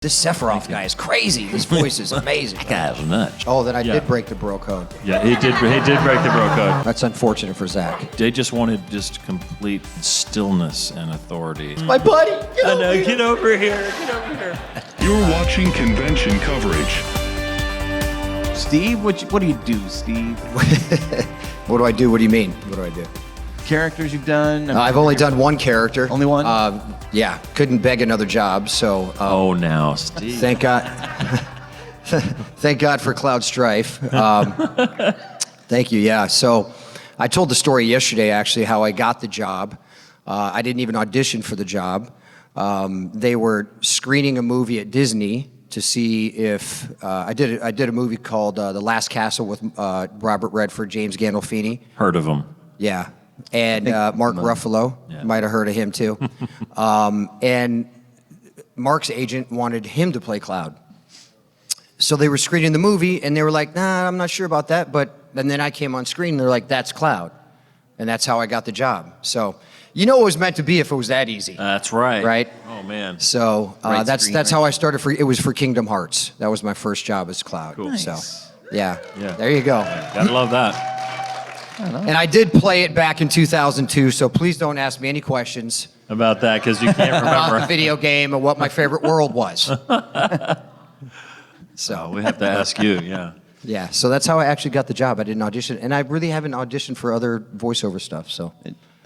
This Sephiroth guy is crazy. His voice is amazing. That guy's nuts. Oh, then I did break the bro code. Yeah, he did break the bro code. That's unfortunate for Zack. They just wanted just complete stillness and authority. My buddy, Get over here. You're watching convention coverage. Steve, what do you do, Steve? What do I do? What do you mean? What do I do? Characters you've done? I've only done one character. Only one? Yeah, couldn't beg another job, so... Oh, now, Steve. Thank God. Thank God for Cloud Strife. Thank you, yeah. So I told the story yesterday, actually, how I got the job. I didn't even audition for the job. They were screening a movie at Disney to see if... I did a movie called The Last Castle with Robert Redford, James Gandolfini. Heard of him. Yeah. And Mark Ruffalo, might have heard of him too. And Mark's agent wanted him to play Cloud. So they were screening the movie, and they were like, nah, I'm not sure about that. And then I came on screen, and they're like, that's Cloud. And that's how I got the job. So you know it was meant to be if it was that easy. That's right. Right? Oh, man. So that's how I started. It was for Kingdom Hearts. That was my first job as Cloud. Cool. Nice. So, yeah, there you go. Gotta love that. And I did play it back in 2002, so please don't ask me any questions About that, because you can't about the remember. video game and what my favorite world was. So we have to ask you, yeah. Yeah, so that's how I actually got the job. I didn't audition, and I really haven't auditioned for other voiceover stuff, so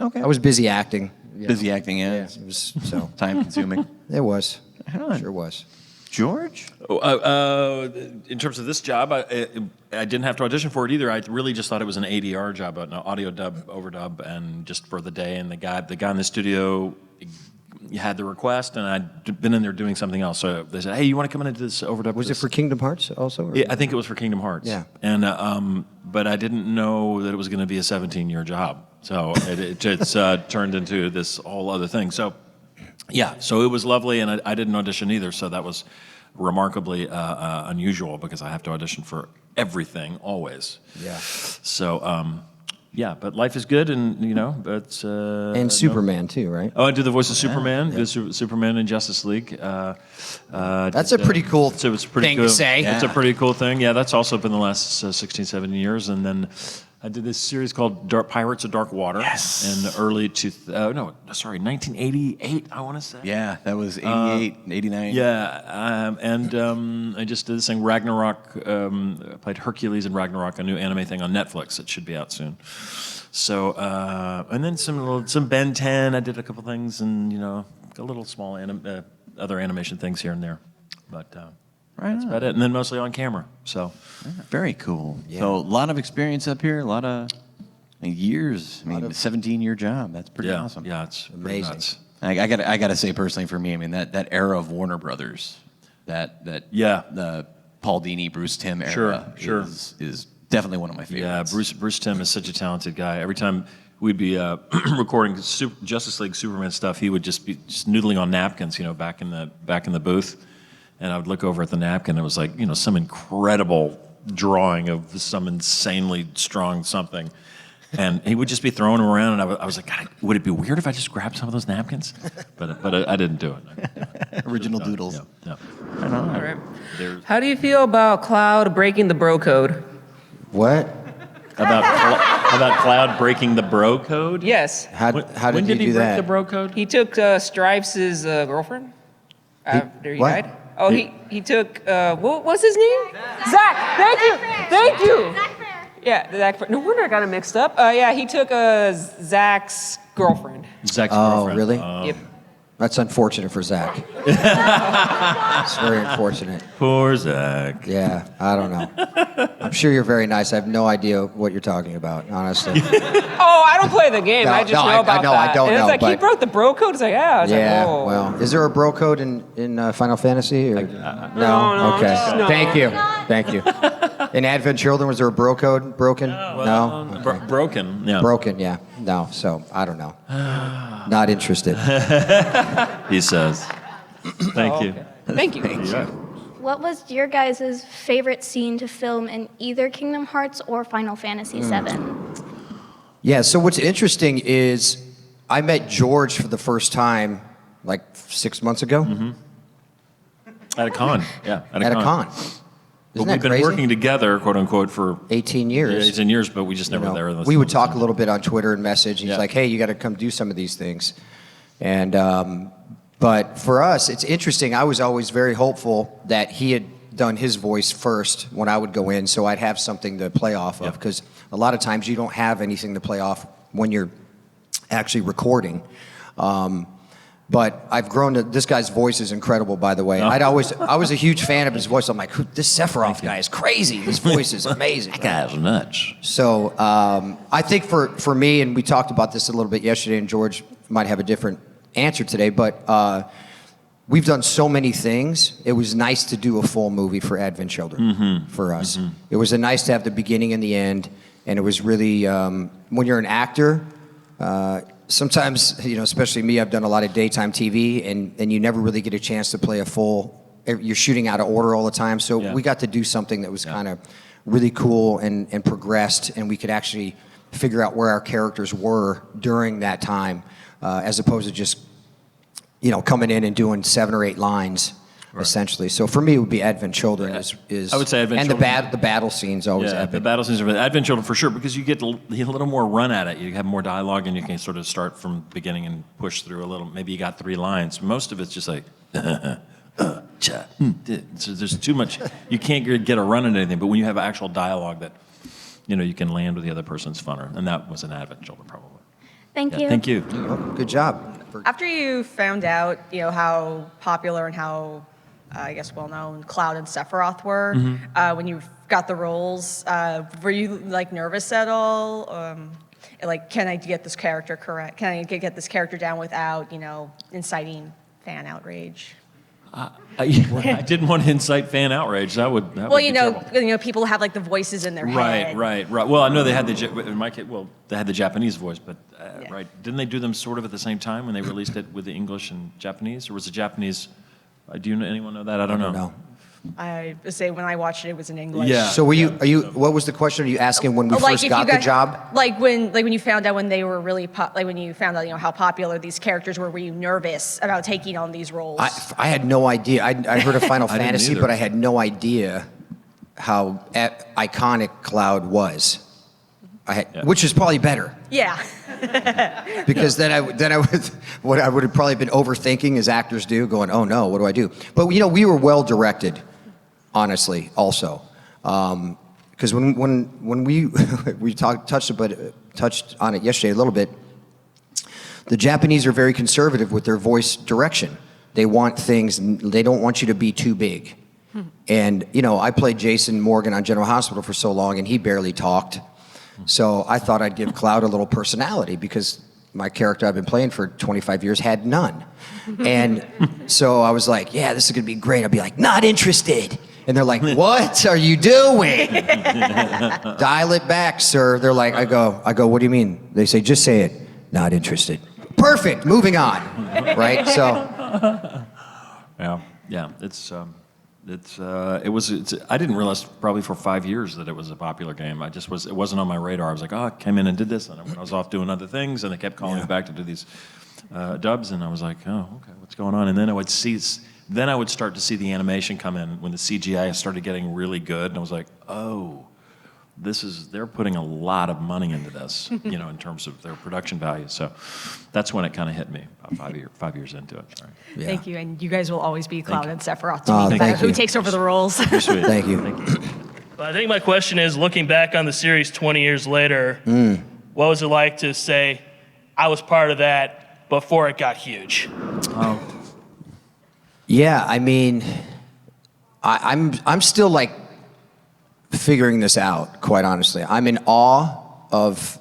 Okay. I was busy acting. Busy acting, yeah. Yeah, it was, so Time consuming. it was. Huh. Sure was. George? In terms of this job, I didn't have to audition for it either. I really just thought it was an ADR job, an audio dub, overdub, and just for the day. And the guy in the studio had the request, and I'd been in there doing something else. So they said, "Hey, you want to come in and do this overdub?" Was it for Kingdom Hearts also? Or? Yeah, I think it was for Kingdom Hearts. Yeah. And but I didn't know that it was going to be a 17-year job. So it's turned into this whole other thing. So. Yeah, so it was lovely, and I didn't audition either, so that was remarkably unusual because I have to audition for everything always. Yeah. So, yeah, but life is good, and but And Superman too, right? Oh, I do the voice of Superman. Did Superman in Justice League. That's a pretty cool thing to say. It's a pretty cool thing. Yeah, that's also been the last 16, 17 years, and then. I did this series called Pirates of Dark Water in the early 1988, I want to say. Yeah, that was 88, 89. Yeah, I just did this thing, Ragnarok. I played Hercules in Ragnarok, a new anime thing on Netflix. It should be out soon. So, and then some Ben 10. I did a couple things, and a little small other animation things here and there, but. That's about it, and then mostly on camera. So, Very cool. Yeah. So a lot of experience up here, a lot of years. I mean, a 17-year job. That's pretty awesome. Yeah, it's Amazing. Nuts. I gotta say personally for me, I mean that era of Warner Brothers, the Paul Dini, Bruce Timm era Sure. is definitely one of my Yeah, favorites. Bruce Timm is such a talented guy. Every time we'd be recording Justice League Superman stuff, he would just be noodling on napkins, back in the booth. And I would look over at the napkin, and it was like, some incredible drawing of some insanely strong something. And he would just be throwing them around, and I was like, God, would it be weird if I just grabbed some of those napkins? But I didn't do it. Original doodles. Yeah. All right. How do you feel about Cloud breaking the bro code? What? About Cloud breaking the bro code? Yes. How did When you did he do break that? the bro code? He took Stripes' girlfriend after he what? died. Oh, he took, what's his name? Zack. Thank you. Yeah, Zack. No wonder I got him mixed up. Yeah, he took Zack's girlfriend. Zack's Oh, girlfriend. really? Yep. That's unfortunate for Zack. It's very unfortunate. Poor Zack. Yeah, I don't know. I'm sure you're very nice. I have no idea what you're talking about, honestly. Oh, I don't play the game. No, I just no, know about I know, that. I don't and it's know, like, he but- broke the bro code. It's like, yeah. I was Yeah, like, whoa. well, is there a bro code in Final Fantasy? Or? No, Okay. just no. Thank you. In Advent Children, was there a bro code? Broken? No. Okay. Broken. Yeah. Broken. Yeah. No. So I don't know. Not interested. He says. Thank you. Okay. Thank you. Yeah. What was your guys' favorite scene to film in either Kingdom Hearts or Final Fantasy VII? Yeah. So what's interesting is I met George for the first time like 6 months ago. At a con, yeah. At a con. But Isn't we've that been crazy? working together, quote unquote, for 18 years. 18 years, but we just You never know, there. we would talk a little bit on Twitter and message. He's Yeah. like, hey, you got to come do some of these things. And, but for us, it's interesting. I was always very hopeful that he had done his voice first when I would go in, so I'd have something to play off of. Yeah. Because a lot of times you don't have anything to play off when you're actually recording. But I've grown to, this guy's voice is incredible, by the way. Oh. I was a huge fan of his voice. I'm like, this Sephiroth guy is crazy. His voice is amazing. That guy's nuts. So I think for me, and we talked about this a little bit yesterday, and George might have a different answer today, but we've done so many things. It was nice to do a full movie for Advent Children for us. It was nice to have the beginning and the end, and it was really, when you're an actor, sometimes, you know, especially me, I've done a lot of daytime TV, and you never really get a chance to play a full, you're shooting out of order all the time, so Yeah. we got to do something that was kind of really cool and progressed, and we could actually figure out where our characters were during that time, as opposed to just, you know, coming in and doing 7 or 8 lines, essentially. So for me, it would be Advent Children is I would say Advent and Children. the battle scenes always Yeah, epic. the battle scenes are Advent Children for sure, because you get a little more run at it. You have more dialogue, and you can sort of start from the beginning and push through a little. Maybe you got 3 lines. Most of it's just like, so there's too much. You can't get a run at anything. But when you have actual dialogue that, you know, you can land with the other person's funner, and that was an Advent Children probably. Thank Yeah, you. thank you. Good job. After you found out, you know, how popular and how, I guess, well-known Cloud and Sephiroth were, when you got the roles, were you, like, nervous at all? Like, can I get this character correct? Can I get this character down without, you know, inciting fan outrage? I didn't want to incite fan outrage. That would Well, be you know, terrible. people have, like, the voices in their head. Right. Well, I know they had in my case, well, they had the Japanese voice, but Yeah. right, didn't they do them sort of at the same time when they released it with the English and Japanese, or was the Japanese? Anyone know that? I don't know. No. I say when I watched it, it was in English. Yeah. So what was the question? Are you asking when we Like, first if got you the guys- job? Like when you found out when they were really when you found out, you know, how popular these characters were you nervous about taking on these roles? I had no idea. I heard of Final I didn't Fantasy, either. but I had no idea how iconic Cloud was. Which is probably better, Yeah. because then I would have probably been overthinking as actors do, going, oh no, what do I do? But you know, we were well directed, honestly, also, because when we touched on it yesterday a little bit. The Japanese are very conservative with their voice direction. They want things, they don't want you to be too big. And, you know, I played Jason Morgan on General Hospital for so long, and he barely talked. So I thought I'd give Cloud a little personality, because my character I've been playing for 25 years had none. And so I was like, yeah, this is going to be great. I'll be like, not interested. And they're like, what are you doing? Dial it back, sir. They're like, I go, what do you mean? They say, just say it. Not interested. Perfect. Moving on. Right? So. Yeah. I didn't realize probably for 5 years that it was a popular game. It wasn't on my radar. I was like, I came in and did this, and I was off doing other things, and they kept calling me back to do these dubs, and I was like, oh, okay, what's going on? And then I would start to see the animation come in when the CGI started getting really good, and I was like, oh, they're putting a lot of money into this, you know, in terms of their production value. So that's when it kind of hit me about 5 years into it. Right. Yeah. Thank you, and you guys will always be Cloud and Sephiroth to Oh, me, no thank matter who you. takes over the roles. You're sweet. Thank you. But I think my question is, looking back on the series 20 years later, what was it like to say, I was part of that before it got huge? Yeah, I mean, I'm still like figuring this out, quite honestly. I'm in awe of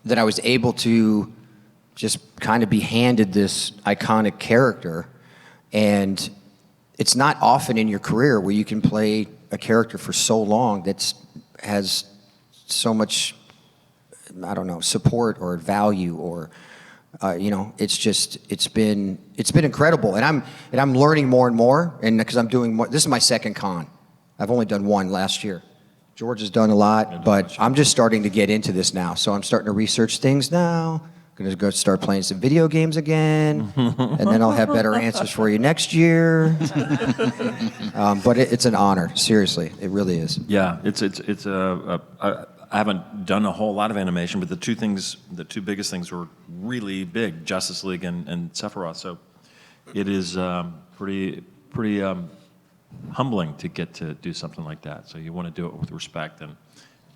that I was able to just kind of be handed this iconic character, and it's not often in your career where you can play a character for so long that has so much, I don't know, support or value, or you know, it's been incredible, and I'm learning more and more, and because I'm doing more. This is my second con. I've only done one last year. George has done a lot, but I'm just starting to get into this now. So I'm starting to research things now. Going to go start playing some video games again, and then I'll have better answers for you next year. But it's an honor, seriously, it really is. Yeah, I haven't done a whole lot of animation, but the two biggest things were really big: Justice League and Sephiroth. So it is pretty humbling to get to do something like that. So you want to do it with respect and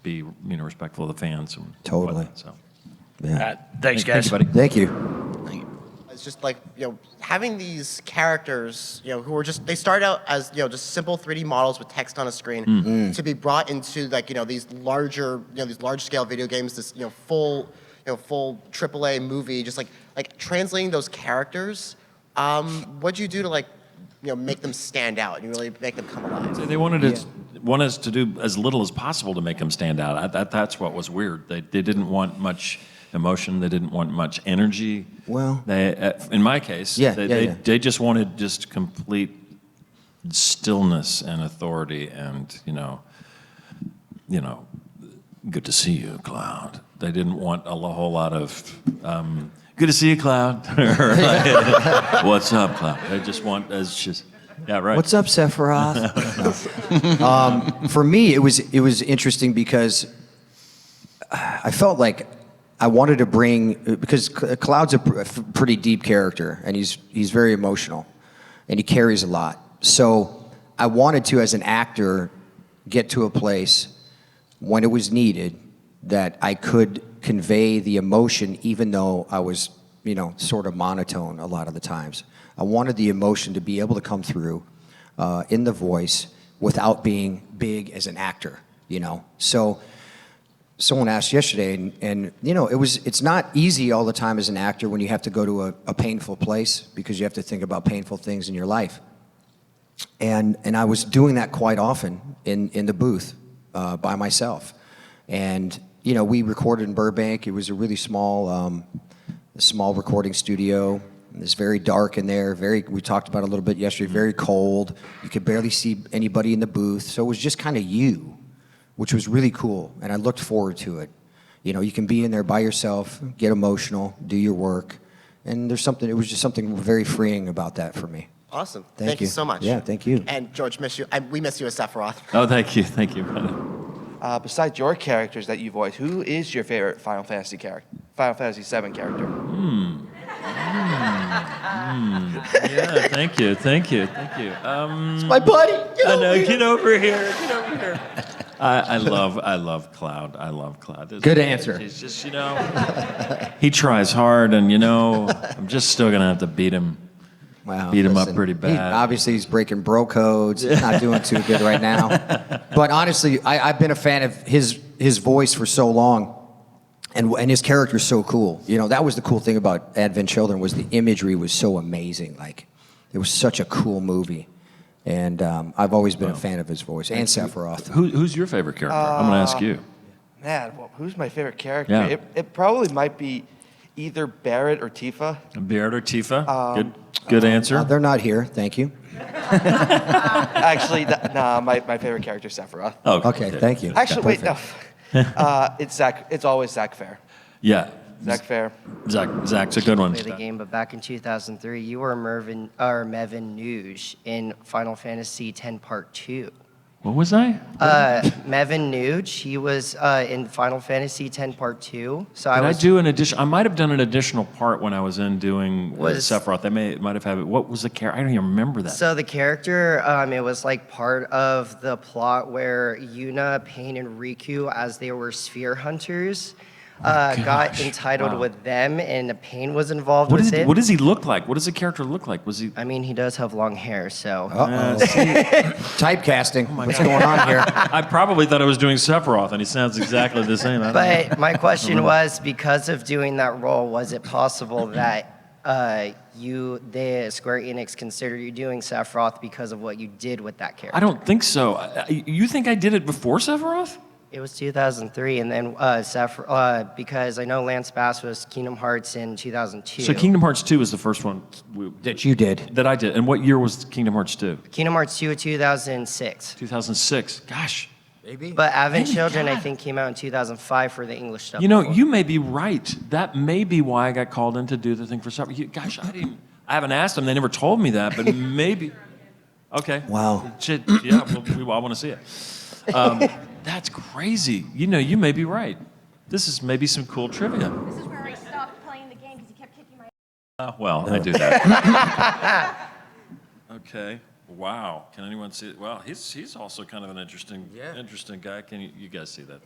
be respectful of the fans. And Totally. whatnot, so. Yeah. Thanks, guys. Thank you, buddy. Thank you. It's just like, having these characters, who are they start out as, just simple 3D models with text on a screen to be brought into these large scale video games, this, full AAA movie, just like translating those characters. What'd you do to make them stand out and really make them come alive? They wanted us to do as little as possible to make them stand out. That's what was weird. They didn't want much emotion. They didn't want much energy. Well, in my case, they just wanted just complete stillness and authority, and good to see you, Cloud. They didn't want a whole lot of good to see you, Cloud. Or like, what's up, Cloud? They just want yeah, right. What's up, Sephiroth? No. For me, it was interesting because I felt like I wanted to bring, because Cloud's a pretty deep character, and he's very emotional, and he carries a lot. So I wanted to, as an actor, get to a place when it was needed that I could convey the emotion, even though I was, sort of monotone a lot of the times. I wanted the emotion to be able to come through in the voice without being big as an actor, So someone asked yesterday, and it's not easy all the time as an actor when you have to go to a painful place, because you have to think about painful things in your life. And I was doing that quite often in the booth by myself. And we recorded in Burbank. It was a really small recording studio. It's very dark in there. We talked about it a little bit yesterday. Very cold. You could barely see anybody in the booth. So it was just kind of you, which was really cool. And I looked forward to it. You can be in there by yourself, get emotional, do your work, and it was just something very freeing about that for me. Awesome. Thank you so much. Yeah, thank you. And George, we miss you as Sephiroth. Oh, thank you, brother. Besides your characters that you voice, who is your favorite Final Fantasy VII character? Yeah, thank you. It's my buddy. Get over here. I love Cloud. I love Cloud. Good answer. He's just, he tries hard, and I'm just still gonna have to beat him. Wow, beat him up pretty bad. Obviously, he's breaking bro codes. He's not doing too good right now. But honestly, I've been a fan of his voice for so long, and his character's so cool. That was the cool thing about Advent Children, was the imagery was so amazing. Like, it was such a cool movie. And I've always been a fan of his voice, and Sephiroth. Who's your favorite character? I'm going to ask you. Man, who's my favorite character? Yeah. It probably might be either Barrett or Tifa. Barrett or Tifa? Good answer. They're not here, thank you. Actually, my favorite character is Sephiroth. Oh, Okay, thank you. Actually, wait, no. It's Zack. It's always Zack Fair. Yeah. Zack Fair. Zack's a good one. Play the game, but back in 2003, you were Meyvn Nooj in Final Fantasy X Part 2. What was I? Meyvn Nooj, he was in Final Fantasy X Part 2. So I do an addition? I might have done an additional part when I was in doing Sephiroth. I might have had it. What was the character? I don't even remember that. So the character, it was like part of the plot where Yuna, Pain, and Riku, as they were sphere hunters, got entitled with them, and Pain was involved with it. What does he look like? What does the character look like? Was he? I mean, he does have long hair, so. Typecasting. What's going on here? I probably thought I was doing Sephiroth, and he sounds exactly the same. But my question was, because of doing that role, was it possible that Square Enix considered you doing Sephiroth because of what you did with that character? I don't think so. You think I did it before Sephiroth? It was 2003, and then because I know Lance Bass was Kingdom Hearts in 2002. So Kingdom Hearts 2 was the first one that you did. That I did. And what year was Kingdom Hearts 2? Kingdom Hearts 2 2006. 2006. Gosh. Maybe. But Advent Children, I think, came out in 2005 for the English stuff. You know, you may be right. That may be why I got called in to do the thing for supper. Gosh, I haven't asked them. They never told me that, but maybe. Okay. Wow. Shit, yeah, I want to see it. That's crazy. You know, you may be right. This is maybe some cool trivia. This is where I stopped playing the game because you kept kicking my. Well, I do that. Okay. Wow. Can anyone see it? Well, he's also kind of an interesting guy. Can you guys see that?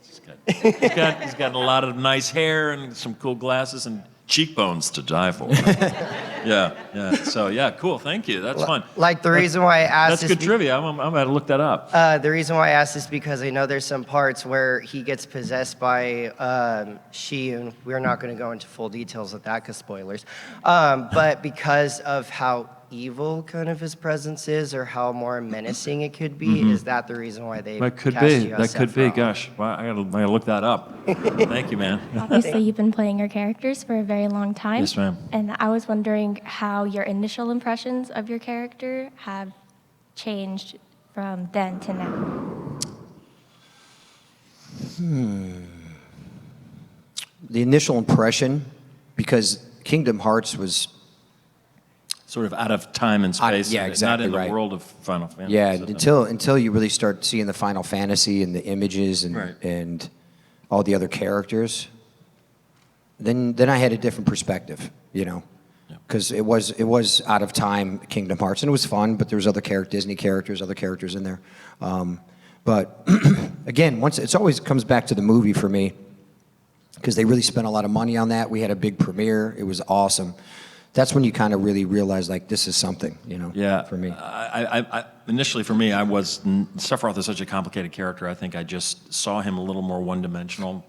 He's got a lot of nice hair and some cool glasses and cheekbones to die for. Yeah. So yeah, cool. Thank you. That's fun. Like the reason why I asked. That's good trivia. I'm about to look that up. The reason why I asked is because I know there's some parts where he gets possessed by she, and we're not going to go into full details of that because spoilers. But because of how evil kind of his presence is, or how more menacing it could be, is that the reason why they That could cast be. you as That could be. Sephiroth? Gosh, wow, I gotta look that up. Thank you, man. Obviously, you've been playing your characters for a very long time. Yes, ma'am. And I was wondering how your initial impressions of your character have changed from then to now. The initial impression, because Kingdom Hearts was Sort of out of time and space. yeah, exactly Not in right. the world of Final Fantasy. Yeah, So until you really start seeing the Final Fantasy and the images and Right. and all the other characters, then I had a different perspective, you know, because it was out of time Kingdom Hearts, and it was fun, but there was other Disney characters, other characters in there. But again, once it's always comes back to the movie for me, because they really spent a lot of money on that. We had a big premiere. It was awesome. That's when you kind of really realize, like, this is something, you know, for me. I initially, for me, Sephiroth is such a complicated character. I think I just saw him a little more one-dimensional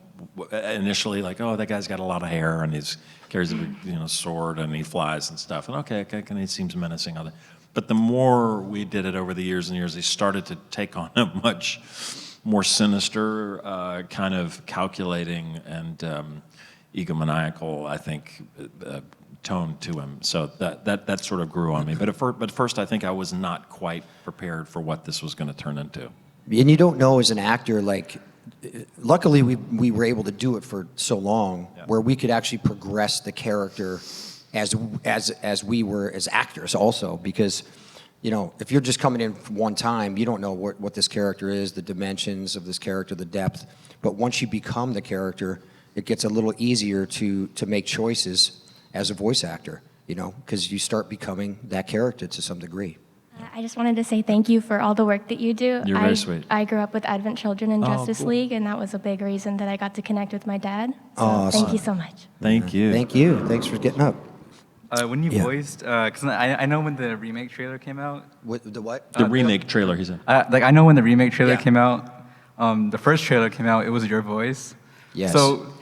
initially, like, oh, that guy's got a lot of hair and he carries a sword and he flies and stuff. And okay, and he seems menacing. But the more we did it over the years and years, he started to take on a much more sinister, kind of calculating and egomaniacal, I think, tone to him. So that sort of grew on me. But at first, I think I was not quite prepared for what this was going to turn into. And you don't know as an actor, like, luckily we were able to do it for so long, where we could actually progress the character as we were as actors also, because, you know, if you're just coming in one time, you don't know what this character is, the dimensions of this character, the depth. But once you become the character, it gets a little easier to make choices as a voice actor, you know, because you start becoming that character to some degree. I just wanted to say thank you for all the work that you do. You're very sweet. I grew up with Advent Children and Oh, Justice cool. League, and that was a big reason that I got to connect with my dad. So Awesome. thank you so much. Thank you. Thank you. Thanks for getting up. When you Yeah. voiced, because I know when the remake trailer came out. The what? The remake trailer, he said. Like I know when the remake trailer Yeah. came out, the first trailer came out, it was your voice. Yes. So,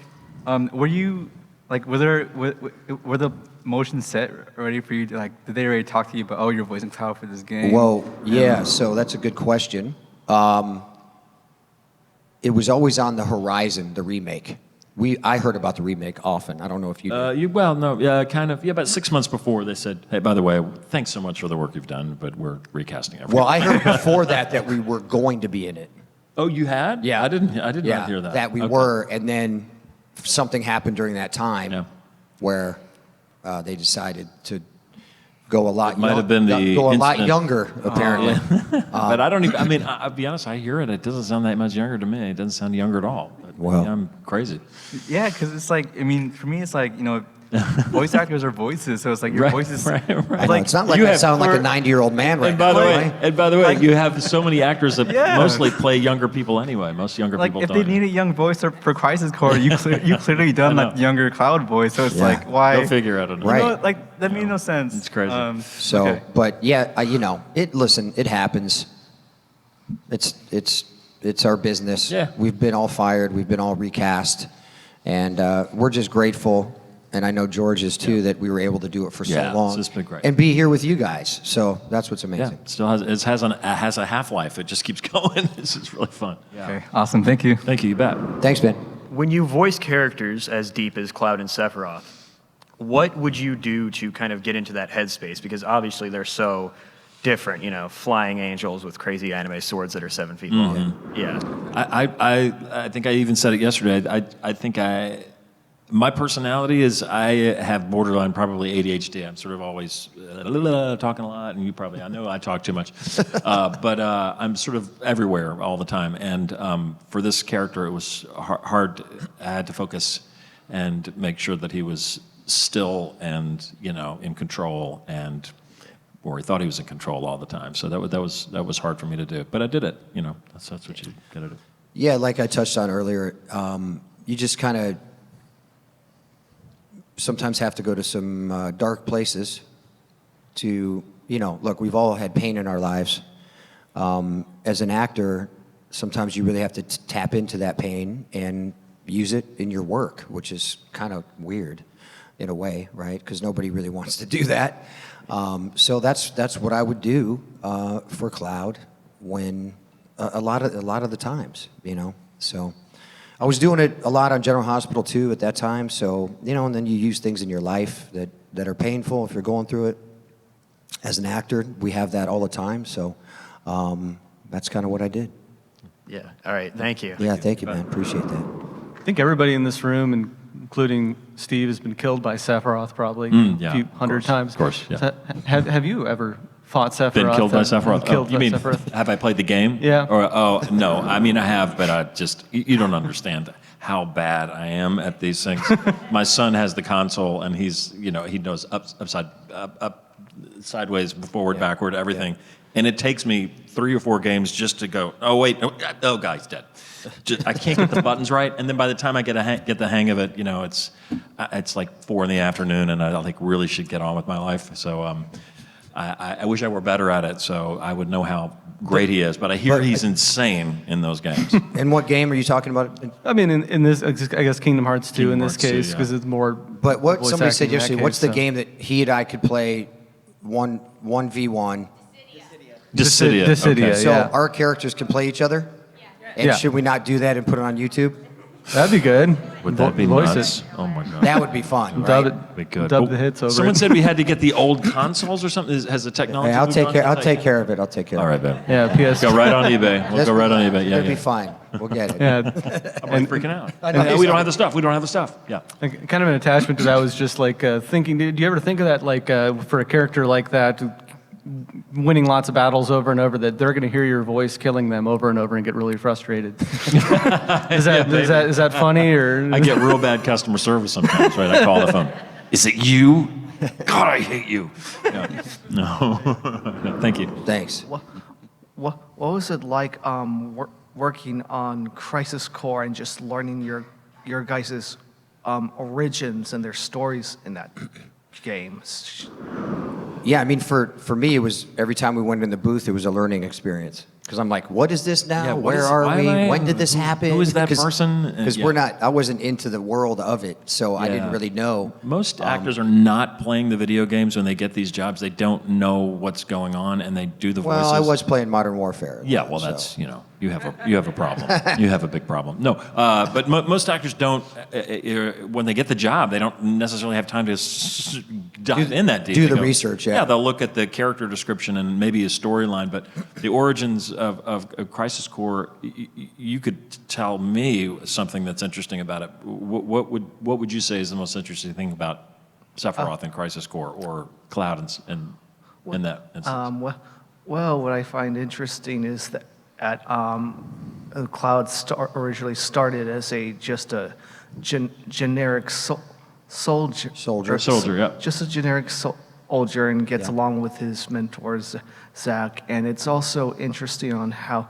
were you like, were the motions set already for you? Did they already talk to you about, oh, you're voicing Cloud for this game? Well, yeah, so that's a good question. It was always on the horizon, the remake. I heard about the remake often. I don't know if you did. About 6 months before they said, hey, by the way, thanks so much for the work you've done, but we're recasting everything. Well, I heard before that we were going to be in it. Oh, you had? Yeah. I did not hear that. That we Okay. were, and then something happened during that time where they decided to go a lot. Might have been the go a lot incident. younger, apparently. But I don't even. I mean, I'll be honest. I hear it. It doesn't sound that much younger to me. It doesn't sound younger at all. But Well. maybe I'm crazy. Yeah, because it's like, I mean, for me, it's like, you know, voice actors are voices, so it's like your Right, voice is. right. I know, it's not like You I have sound like a four- 90-year-old man right And by now. the way, right? you have so many actors that Yeah. mostly play younger people anyway. Most younger Like people if don't. they need a young voice for Crisis Core, you clearly done I like know. younger Cloud voice, so it's Yeah. like why? Go figure. I don't know. Right. You know, like that made no sense. It's crazy. So, okay. but yeah, you know, it happens. It's our business. Yeah. We've been all fired. We've been all recast, and we're just grateful. And I know George is too, that we were able to do it for Yeah, so long. it's just been great. And be here with you guys. So that's what's Yeah, amazing. it still has a half life. It just keeps going. This is really fun. Okay, awesome. Thank you. Thank you. You bet. Thanks, Ben. When you voice characters as deep as Cloud and Sephiroth, what would you do to kind of get into that headspace? Because obviously they're so different. You know, flying angels with crazy anime swords that are 7 feet long. Yeah. I think I even said it yesterday. I think my personality is I have borderline probably ADHD. I'm sort of always talking a lot, and I know I talk too much, but I'm sort of everywhere all the time. And for this character, it was hard. I had to focus and make sure that he was still and in control, or he thought he was in control all the time. So that was hard for me to do, but I did it. That's what you gotta do. Yeah, like I touched on earlier, you just kind of sometimes have to go to some dark places to, look, we've all had pain in our lives. As an actor, sometimes you really have to tap into that pain and use it in your work, which is kind of weird in a way, right? Because nobody really wants to do that. So that's what I would do for Cloud when a lot of the times, So I was doing it a lot on General Hospital too at that time. So and then you use things in your life that are painful if you're going through it. As an actor, we have that all the time. So that's kind of what I did. Yeah. All right. Thank you. Yeah. Thank you, man. Appreciate that. I think everybody in this room, including Steve, has been killed by Sephiroth probably a few hundred times. Of course, yeah. So, have you ever fought Sephiroth? Been killed by Sephiroth? Killed You by mean, Sephiroth? have I played the game? Yeah. Or, no, I mean, I have, but you don't understand how bad I am at these things. My son has the console, and he knows up, sideways, forward, backward, everything. Yeah. And it takes me 3 or 4 games just to go, oh, wait, oh, guy's dead. I can't get the buttons right, and then by the time I get the hang of it, it's like 4 in the afternoon, and I really should get on with my life. So I wish I were better at it, so I would know how great he is. But I hear he's insane in those games. In what game are you talking about? I mean, in this, I guess Kingdom Hearts 2 in this case, because it's more. But what somebody said yesterday, what's the so. game that he and I could play 1v1? Dissidia. Okay. So our characters can play each other? And should we not do that and put it on YouTube? That'd be good. Would that be Voice nuts? it. Oh my god. That would be fun, right? Be good. Dub the hits over Someone it. said we had to get the old consoles or something. Has the technology? Hey, I'll moved take on? care. I'll take care of it. I'll take care. All of right, it. Ben. Yeah, PS. Go right on eBay. We'll go right on eBay. Yeah, It'll be fine. We'll get it. Yeah. I'm freaking out. I know. We don't have the stuff. We don't have the stuff. Yeah. Kind of an attachment to that was just like thinking. Do you ever think of that, like for a character like that, winning lots of battles over and over, that they're going to hear your voice killing them over and over and get really frustrated? Is that funny, or? I get real bad customer service sometimes. Right? I call the phone. Is it you? God, I hate you. Yeah. No. No. Thank you. Thanks. What was it like working on Crisis Core and just learning your guys' origins and their stories in that game? Yeah, I mean, for me, it was every time we went in the booth, it was a learning experience. Because I'm like, what is this now? Yeah, Where are we? When did this happen? Who is that person? Because I wasn't into the world of it, so I didn't really know. Most actors are not playing the video games when they get these jobs. They don't know what's going on, and they do the voices. Well, I was playing Modern Warfare. Yeah, well, that's, you have a problem. You have a big problem. No, but most actors don't, when they get the job, they don't necessarily have time to dive in that deep. Do the research, yeah. Yeah, they'll look at the character description and maybe a storyline, but the origins of Crisis Core, you could tell me something that's interesting about it. What would you say is the most interesting thing about Sephiroth and Crisis Core, or Cloud and in that instance? Well, what I find interesting is that Cloud originally started as just a generic soldier. Soldier, yeah. Just a generic soldier, and gets along with his mentors, Zack. And it's also interesting on how.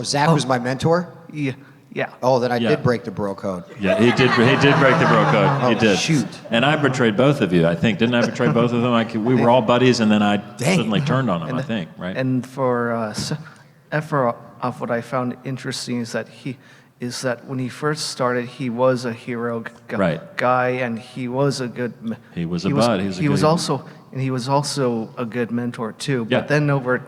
Zack was my mentor? Yeah. Oh, then I did break the bro code. Yeah, he did break the bro code. He did. Shoot. And I betrayed both of you, I think. Didn't I betray both of them? We were all buddies, and then I suddenly turned on him, I think, right? And for Sephiroth, what I found interesting is that when he first started, he was a hero guy, and he was a good. He was a bud. He was also a good mentor too. Yeah. But then over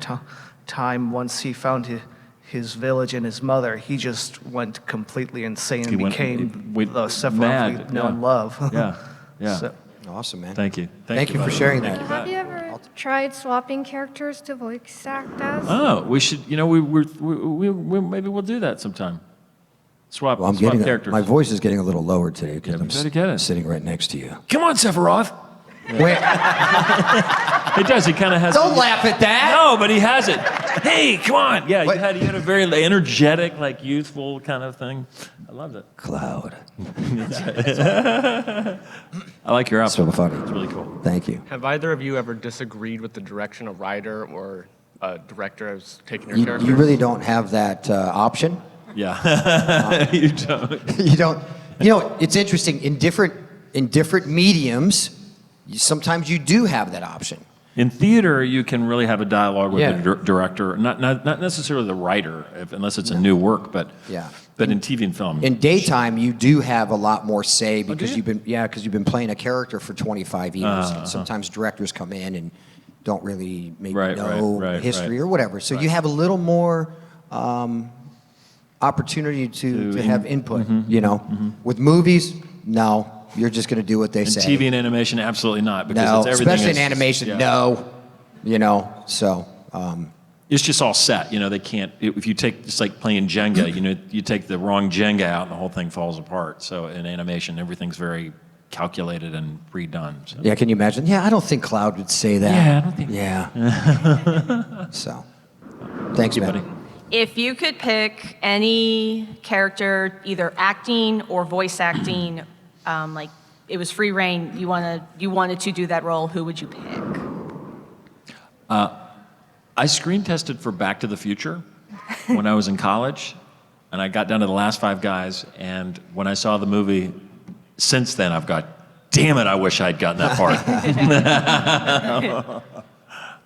time, once he found his village and his mother, he just went completely insane and became the Sephiroth we know and love. Yeah. Awesome, man. Thank you. Thank you for sharing that. Have you ever tried swapping characters to voice act as? Oh, we should. You know, we maybe we'll do that sometime. Swap. Well, swap characters. my voice is getting a little lower today because I'm better get it. sitting right next to you. Come on, Sephiroth. Wait. It does. He kind of has. Don't laugh at that. No, but he has it. Hey, come on. Yeah, you had a very energetic, like youthful kind of thing. I loved it. Cloud. I like your outfit. So funny. It's really cool. Thank you. Have either of you ever disagreed with the direction a writer or a director has taken your character? You really don't have that option. Yeah. You don't. You don't. You know, it's interesting. In different mediums, sometimes you do have that option. In theater, you can really have a dialogue with Yeah. the director, not necessarily the writer, unless it's a new work, but Yeah. But in TV and film, In daytime, you do have a lot more say because you? you've been playing a character for 25 years. Uh-huh. And sometimes directors come in and don't really maybe Right, know right, history right. or whatever. So you have a little more opportunity to have input. You know, with movies, no, you're just going to do what they in say. TV and animation, absolutely not, because No, it's everything especially in is- animation, yeah. no. You know, so. It's just all set. You know, they can't. If you take, it's like playing Jenga. You know, you take the wrong Jenga out, and the whole thing falls apart. So in animation, everything's very calculated and pre-done. So. Yeah, can you imagine? Yeah, I don't think Cloud would say that. Yeah, I don't think. Yeah. So, thanks, buddy. If you could pick any character, either acting or voice acting, like it was free reign, you wanted to do that role, who would you pick? I screen tested for Back to the Future when I was in college, and I got down to the last 5 guys. And when I saw the movie, since then I've got, damn it, I wish I'd gotten that part.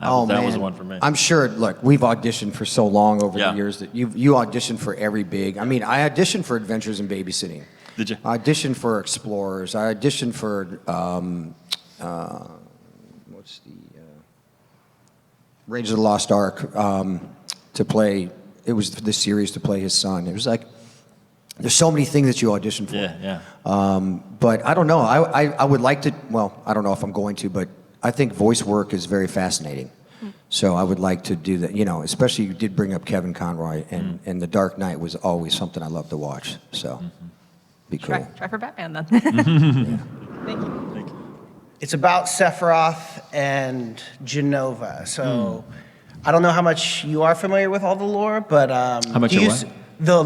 That was the one for me. I'm sure, look, we've auditioned for so long over Yeah. the years that you auditioned for every big. I mean, I auditioned for Adventures in Babysitting. Did you? I auditioned for Explorers. I auditioned for, what's the, Raiders of the Lost Ark, to play, it was the series to play his son. It was like, there's so many things that you audition for. Yeah. But I don't know. I would like to, well, I don't know if I'm going to, but I think voice work is very fascinating. So I would like to do that, you know, especially you did bring up Kevin Conroy, and The Dark Knight was always something I loved to watch. So, be cool. Try for Batman then. Thank you. It's about Sephiroth and Genova. So I don't know how much you are familiar with all the lore, but How much do of you what?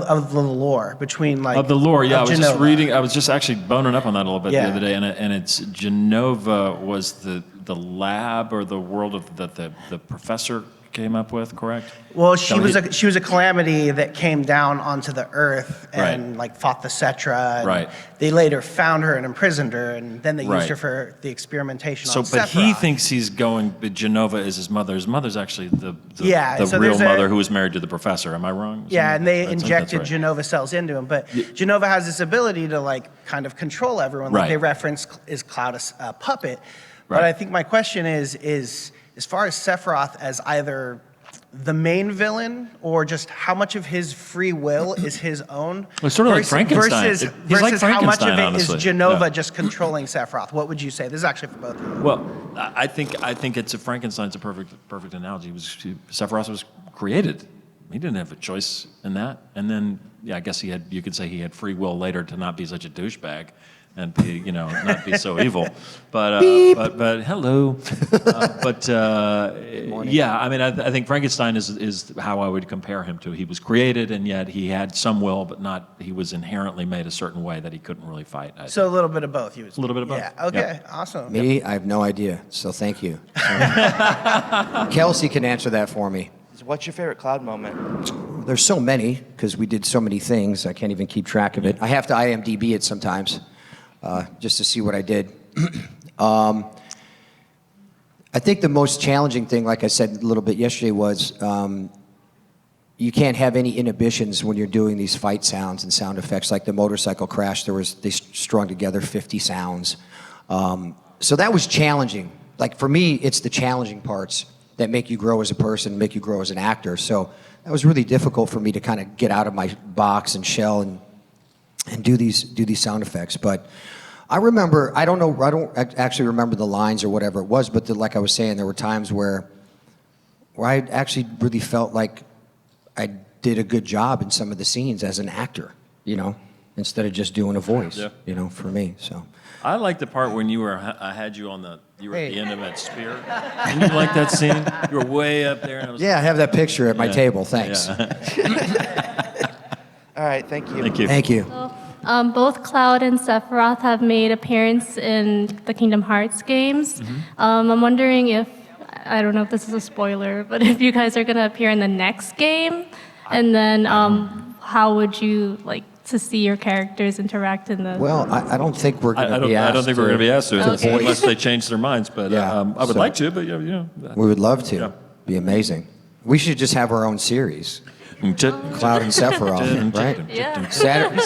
of the lore between like Of the lore, yeah. I of was just Genova. reading. I was just actually boning up on that a little bit Yeah. the other day, and it's Genova was the lab or the world of that the professor came up with, correct? Well, she That was a calamity that came down onto the earth and Right. like fought the Cetra. And Right. They later found her and imprisoned her, and then they Right. used her for the experimentation So, on but Sephiroth. he thinks he's going. But Genova is his mother. His mother's actually the Yeah, so real there's a- mother who was married to the professor. Am I wrong? Yeah, and they I think that's injected right. Genova cells into him. But Genova has this ability to like kind of control everyone. Like Right. they reference is Cloud a puppet. But Right. I think my question is as far as Sephiroth as either the main villain or just how much of his free will is his own? Well, it's sort of like Frankenstein. Versus, He's like versus how much of Frankenstein, it honestly. is Genova Yeah. just controlling Sephiroth? What would you say? This is actually for both of you. Well, I think it's Frankenstein's a perfect analogy. Sephiroth was created. He didn't have a choice in that. And then, yeah, I guess you could say he had free will later to not be such a douchebag and be, not be so evil. But hello. Yeah, I mean, I think Frankenstein is how I would compare him to. He was created, and yet he had some will, but not. He was inherently made a certain way that he couldn't really fight. So a little bit of both, you would say. A little bit of both. Yeah, okay, Yep. awesome. Me, I have no idea. So thank you. Kelsey can answer that for me. What's your favorite Cloud moment? There's so many because we did so many things. I can't even keep track of it. I have to IMDb it sometimes just to see what I did. I think the most challenging thing, like I said a little bit yesterday, was you can't have any inhibitions when you're doing these fight sounds and sound effects. Like the motorcycle crash, they strung together 50 sounds. So that was challenging. Like for me, it's the challenging parts that make you grow as a person, make you grow as an actor. So that was really difficult for me to kind of get out of my box and shell and do these sound effects. But I remember, I don't actually remember the lines or whatever it was, but like I was saying, there were times where I actually really felt like I did a good job in some of the scenes as an actor, you know, instead of just doing a voice, you know, for me, so. I like the part when I had you at the end of that spear. Didn't you like that scene? You were way up there. And I was Yeah, I have that picture at my table, thanks. All right, thank you. Thank you. Thank you. Both Cloud and Sephiroth have made appearance in the Kingdom Hearts games. I'm wondering if, I don't know if this is a spoiler, but if you guys are going to appear in the next game, and then how would you like to see your characters interact in the... Well, I don't think we're going to be asked I don't think we're going to be asked to, voice. unless they change their minds, but I would like to, but you know. We would love to. Be amazing. We should just have our own series. Cloud and Sephiroth, right? Yeah.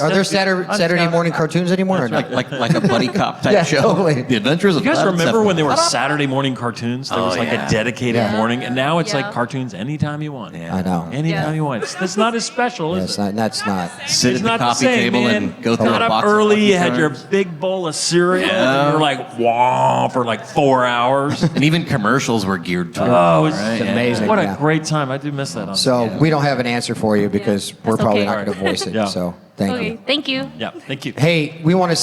Are there Saturday morning cartoons anymore or not? Like a buddy cop type show. Totally. The Adventures of You guys Cloud and remember when there were Sephiroth? Saturday morning cartoons? There was like a dedicated morning, and now it's like cartoons anytime you want. I know. Anytime you want. It's not as special, is it? That's not. Sit It's at the not coffee same, table man. and go through Got a up box of early, Lucky you had your Charms. big bowl of cereal, and you're like, wah, for like 4 hours. And even commercials were geared towards Oh, it's amazing. What a great time. I do miss that. On So we don't have an answer for you because we're That's probably okay. not going to voice it. So thank you. Thank you. Yeah, thank you. Hey, I want to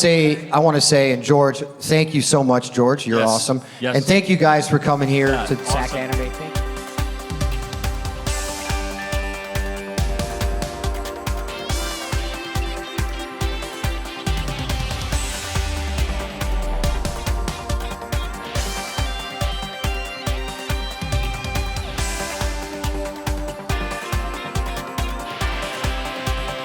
say, and George, thank you so much, George. You're Yes. awesome. Yes. And thank you guys for coming here to SacAnime. Thank you.